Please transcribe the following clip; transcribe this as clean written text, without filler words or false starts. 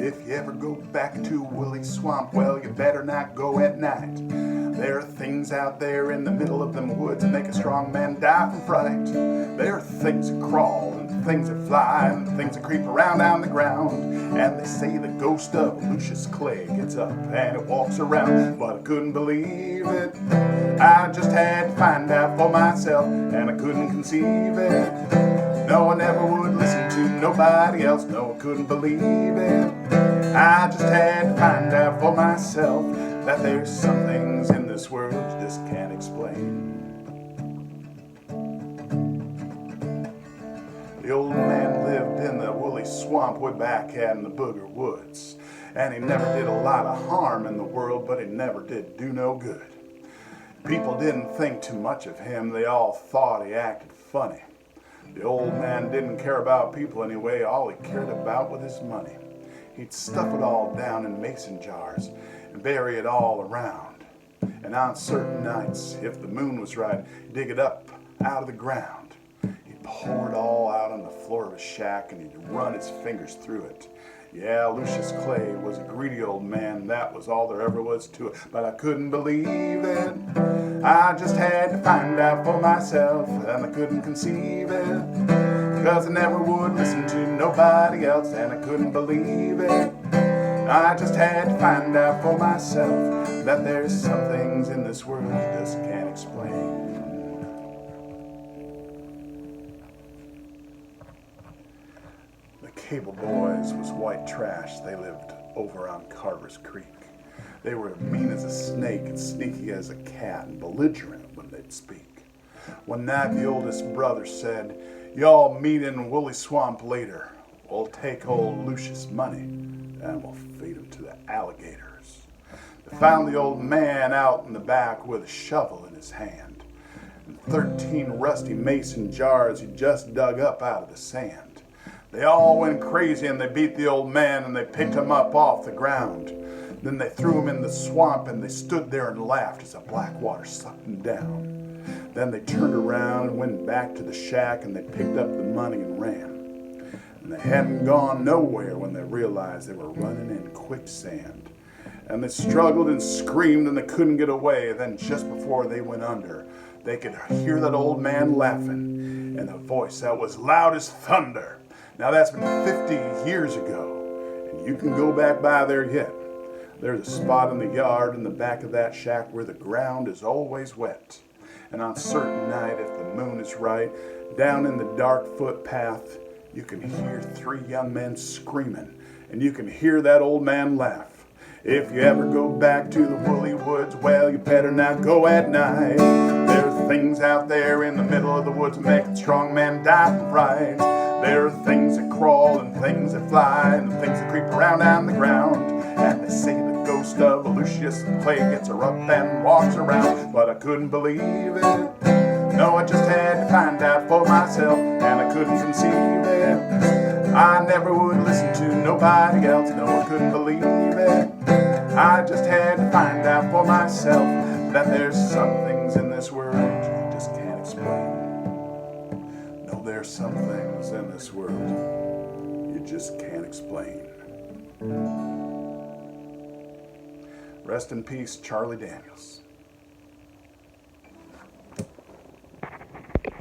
If you ever go back to Wooley Swamp, well, you better not go at night. There are things out there in the middle of them woods that make a strong man die from fright. There are things that crawl, and things that fly, and things that creep around on the ground. And they say the ghost of Lucias Clay gets up and it walks around. But I couldn't believe it. I just had to find out for myself, and I couldn't conceive it. No one ever would listen to nobody else. No, I couldn't believe it. I just had to find out for myself that there's some things in this world you just can't explain. The old man lived in the Wooley Swamp way back in the Booger Woods. And he never did a lot of harm in the world, but he never did do no good. People didn't think too much of him. They all thought he acted funny. The old man didn't care about people anyway. All he cared about was his money. He'd stuff it all down in mason jars and bury it all around. And on certain nights, if the moon was right, he'd dig it up out of the ground. He'd pour it all out on the floor of his shack, and he'd run his fingers through it. Yeah, Lucias Clay was a greedy old man. That was all there ever was to it. But I couldn't believe it. I just had to find out for myself, and I couldn't conceive it. Because I never would listen to nobody else, and I couldn't believe it. I just had to find out for myself that there's some things in this world you just can't explain. The Cable Boys was white trash. They lived over on Carver's Creek. They were mean as a snake and sneaky as a cat and belligerent when they'd speak. One night the oldest brother said, "Y'all meet in Wooley Swamp later. We'll take old Lucius' money and we'll feed him to the alligators." They found the old man out in the back with a shovel in his hand and 13 rusty mason jars he just dug up out of the sand. They all went crazy and they beat the old man and they picked him up off the ground. Then they threw him in the swamp and they stood there and laughed as the black water sucked him down. Then they turned around and went back to the shack and they picked up the money and ran. And they hadn't gone nowhere when they realized they were running in quicksand. And they struggled and screamed and they couldn't get away. Then just before they went under, they could hear that old man laughing in a voice that was loud as thunder. Now that's been 50 years ago, and you can go back by there yet. There's a spot in the yard in the back of that shack where the ground is always wet. And on a certain night, if the moon is right, down in the dark footpath, you can hear 3 young men screaming, and you can hear that old man laugh. If you ever go back to the Wooley Woods, well, you better not go at night. There are things out there in the middle of the woods that make a strong man die from fright. There are things that crawl and things that fly and things that creep around on the ground. And they say the ghost of Lucias Clay gets her up and walks around. But I couldn't believe it. No, I just had to find out for myself, and I couldn't conceive it. I never would listen to nobody else. No, I couldn't believe it. I just had to find out for myself that there's some things in this world you just can't explain. No, there's some things in this world you just can't explain. Rest in peace, Charlie Daniels.